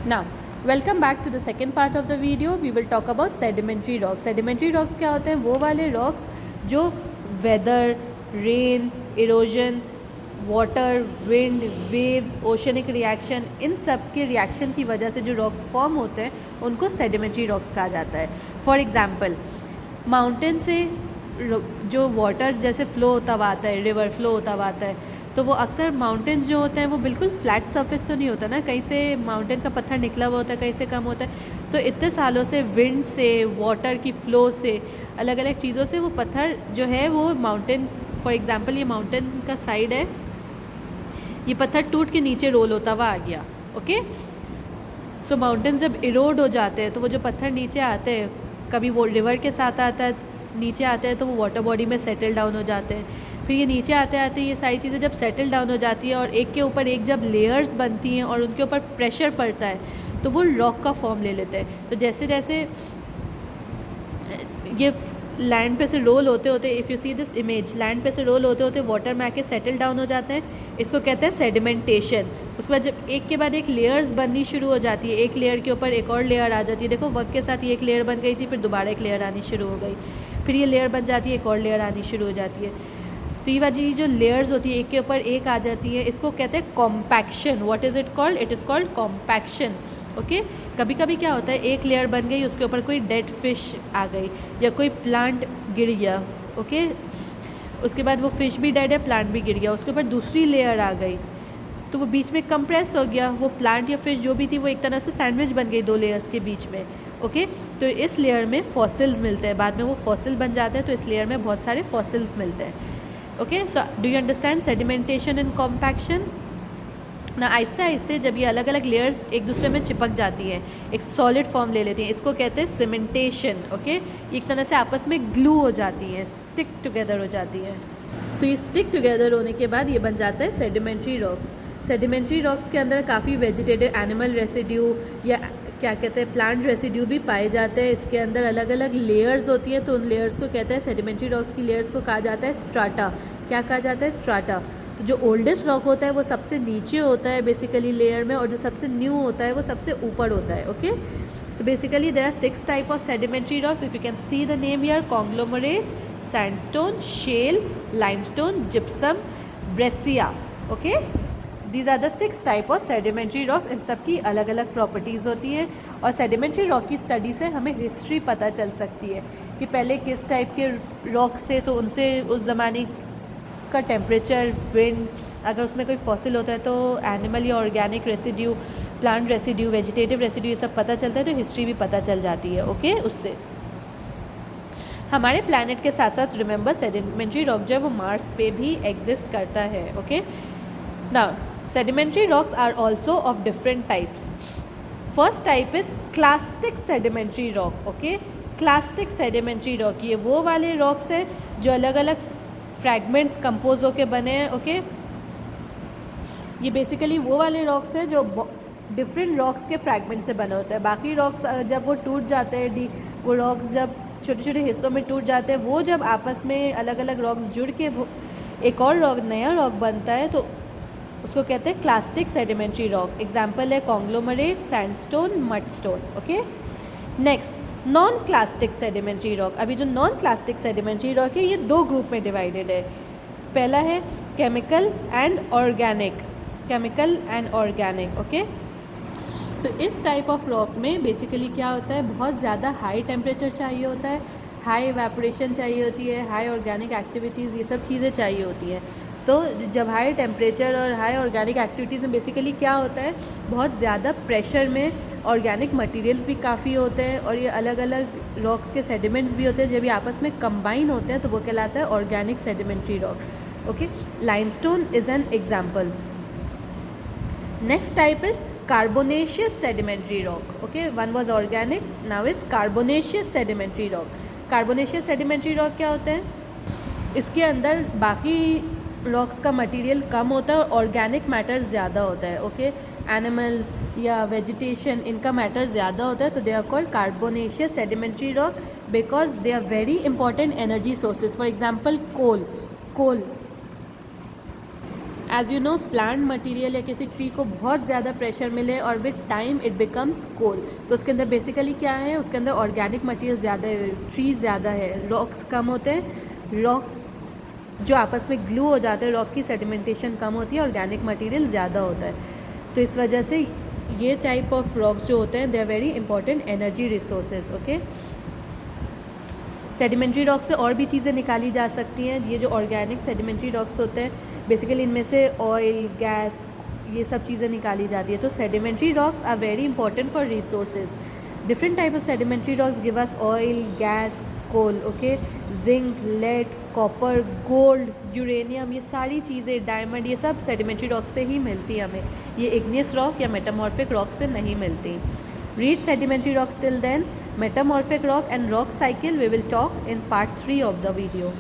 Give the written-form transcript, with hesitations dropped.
Now, welcome back to the second part of the video. We will talk about sedimentary rocks. Sedimentary rocks क्या होते हैं? वो वाले rocks जो weather, rain, erosion, water, wind, waves, oceanic reaction, इन सब के रिएक्शन की वजह से जो रॉक्स फॉर्म होते हैं उनको सेडिमेंट्री रॉक्स कहा जाता है. फॉर एग्जांपल, माउंटेन से जो वाटर जैसे फ़्लो होता हुआ आता है, रिवर फ्लो होता हुआ आता है, तो वो अक्सर माउंटेन्स जो होते हैं वो बिल्कुल फ्लैट सरफेस तो नहीं होता ना, कहीं से माउंटेन का पत्थर निकला हुआ होता है, कहीं से कम होता है. तो इतने सालों से विंड से, वाटर की फ़्लो से, अलग अलग चीज़ों से वो पत्थर जो है वो माउंटेन, फॉर एग्ज़ाम्पल ये माउंटेन का साइड है, ये पत्थर टूट के नीचे रोल होता हुआ आ गया. ओके, सो माउंटेन्स जब इरोड हो जाते हैं तो वो जो पत्थर नीचे आते हैं, कभी वो रिवर के साथ आता है, नीचे आते हैं तो वो वाटर बॉडी में सेटल डाउन हो जाते हैं. फिर ये नीचे आते आते ये सारी चीज़ें जब सेटल डाउन हो जाती है और एक के ऊपर एक जब लेयर्स बनती हैं और उनके ऊपर प्रेशर पड़ता है तो वो रॉक का फॉर्म ले लेते हैं. तो जैसे जैसे ये लैंड पे से रोल होते होते, if you see this image, land पे से रोल होते होते वाटर में आके सेटल डाउन हो जाते हैं. इसको कहते हैं सेडिमेंटेशन. उसके बाद जब एक के बाद एक लेयर्स बननी शुरू हो जाती है, एक लेयर के ऊपर एक और लेयर आ जाती है. देखो वक्त के साथ ये एक लेयर बन गई थी, फिर दोबारा एक लेयर आनी शुरू हो गई, फिर ये लेयर बन जाती है, एक और लेयर आनी शुरू हो जाती है. तो ये वाली जो लेयर्स होती है एक के ऊपर एक आ जाती है, इसको कहते हैं compaction. What is it called? It is called compaction. Okay, कभी कभी क्या होता है, एक लेयर बन गई, उसके ऊपर कोई डेड फिश आ गई या कोई प्लांट गिर गया. ओके, उसके बाद वो फिश भी डेड है, प्लांट भी गिर गया, उसके ऊपर दूसरी लेयर आ गई तो वो बीच में कंप्रेस हो गया. वो प्लांट या फिश जो भी थी वो एक तरह से सैंडविच बन गई दो लेयर्स के बीच में. ओके, तो इस लेयर में फॉसिल्स मिलते हैं, बाद में वो फॉसिल बन जाते हैं. तो इस लेयर में बहुत सारे फॉसिल्स मिलते हैं. Okay, so do you understand sedimentation and compaction ना? आहिस्ते आहिस्ते जब ये अलग अलग लेयर्स एक दूसरे में चिपक जाती हैं, एक सॉलिड फॉर्म ले लेती हैं, इसको कहते हैं सीमेंटेशन. ओके, एक तरह से आपस में ग्लू हो जाती हैं, स्टिक टुगेदर हो जाती हैं. तो ये स्टिक टुगेदर होने के बाद ये बन जाता है सेडिमेंट्री रॉक्स. सेडिमेंट्री रॉक्स के अंदर काफ़ी वेजिटेटिव एनिमल रेसिड्यू या क्या कहते हैं प्लांट रेसिड्यू भी पाए जाते हैं. इसके अंदर अलग अलग लेयर्स होती हैं, तो उन लेयर्स को कहते हैं, सेडिमेंट्री रॉक्स की लेयर्स को कहा जाता है स्ट्राटा. क्या कहा जाता है? स्ट्राटा. तो जो ओल्डेस्ट रॉक होता है वो सबसे नीचे होता है बेसिकली लेयर में, और जो सबसे न्यू होता है वो सबसे ऊपर होता है. ओके, तो basically there are 6 type of sedimentary rocks. If you can see the name here: conglomerate, sandstone, shale, limestone, gypsum, breccia. Okay, these are the 6 type of sedimentary rocks. इन सब की अलग अलग प्रॉपर्टीज़ होती हैं और सेडिमेंट्री रॉक की study से हमें हिस्ट्री पता चल सकती है कि पहले किस टाइप के रॉक्स थे, तो उनसे उस ज़माने का टेम्परेचर, विंड, अगर उसमें कोई फॉसिल होता है तो एनिमल या organic residue, plant residue, vegetative residue, ये सब पता चलता है. तो हिस्ट्री भी पता चल जाती है. ओके, उससे हमारे प्लैनेट के साथ साथ रिमेंबर सेडिमेंट्री रॉक जो है वो मार्स पे भी एग्जिस्ट करता है. Okay, now sedimentary rocks are also of different types. First type is clastic sedimentary rock. Okay, clastic sedimentary rock ये वो वाले रॉक्स हैं जो अलग अलग फ्रैगमेंट्स कंपोज होके बने हैं. ओके, ये बेसिकली वो वाले रॉक्स हैं जो डिफरेंट रॉक्स के फ्रैगमेंट से बने होते हैं. बाकी रॉक्स जब वो टूट जाते हैं, वो रॉक्स जब छोटे छोटे हिस्सों में टूट जाते हैं, वो जब आपस में अलग अलग रॉक्स जुड़ के एक और रॉक, नया रॉक बनता है, तो उसको कहते हैं क्लास्टिक सेडिमेंट्री रॉक. एग्जाम्पल है conglomerate, sandstone, mudstone. Okay, next non clastic sedimentary rock. अभी जो नॉन क्लास्टिक सेडिमेंट्री रॉक है ये 2 ग्रुप में डिवाइडेड है. पहला है chemical and organic. Chemical and organic. Okay, तो इस टाइप ऑफ रॉक में बेसिकली क्या होता है, बहुत ज़्यादा हाई टेम्परेचर चाहिए होता है, हाई एवेपोरेशन चाहिए होती है, हाई ऑर्गेनिक एक्टिविटीज़, ये सब चीज़ें चाहिए होती हैं. तो जब हाई टेम्परेचर और हाई ऑर्गेनिक एक्टिविटीज़ में बेसिकली क्या होता है, बहुत ज़्यादा प्रेशर में ऑर्गेनिक मटेरियल्स भी काफ़ी होते हैं और ये अलग अलग रॉक्स के सेडिमेंट्स भी होते हैं, जब ये आपस में कंबाइन होते हैं तो वो कहलाता है organic sedimentary rock. Okay, limestone is an example. Next type is carbonaceous sedimentary rock. Okay, one was organic, now is carbonaceous sedimentary rock. Carbonaceous sedimentary rock क्या होते हैं? इसके अंदर बाकी रॉक्स का मटेरियल कम होता है और ऑर्गेनिक मैटर ज़्यादा होता है. ओके, एनिमल्स या वेजिटेशन, इनका मैटर ज़्यादा होता है, तो they are called carbonaceous sedimentary rock because they are very important energy sources. For example coal. As you know plant material या किसी ट्री को बहुत ज़्यादा प्रेशर मिले और with time it becomes coal, तो उसके अंदर बेसिकली क्या है, उसके अंदर ऑर्गेनिक मटेरियल ज़्यादा है, ट्रीज ज़्यादा है, रॉक्स कम होते हैं, रॉक जो आपस में ग्लू हो जाते हैं, रॉक की सेडिमेंटेशन कम होती है, ऑर्गेनिक मटेरियल ज़्यादा होता है। तो इस वजह से ये टाइप ऑफ रॉक्स जो होते हैं they are very important energy resources. Okay, sedimentary rock से और भी चीज़ें निकाली जा सकती हैं। ये जो ऑर्गेनिक सेडिमेंट्री रॉक्स होते हैं बेसिकली इनमें से ऑयल, गैस, ये सब चीज़ें निकाली जाती है। तो sedimentary rocks are very important for resources. Different type of sedimentary rocks give us oil, gas, coal, okay, zinc, lead, copper, gold, uranium, ये सारी चीज़ें, डायमंड, ये सब सेडिमेंट्री रॉक से ही मिलती है हमें। ये इग्नियस रॉक या मेटामॉर्फिक रॉक से नहीं मिलती। Read sedimentary rocks till then, metamorphic rock and rock cycle we will talk in part 3 of the video.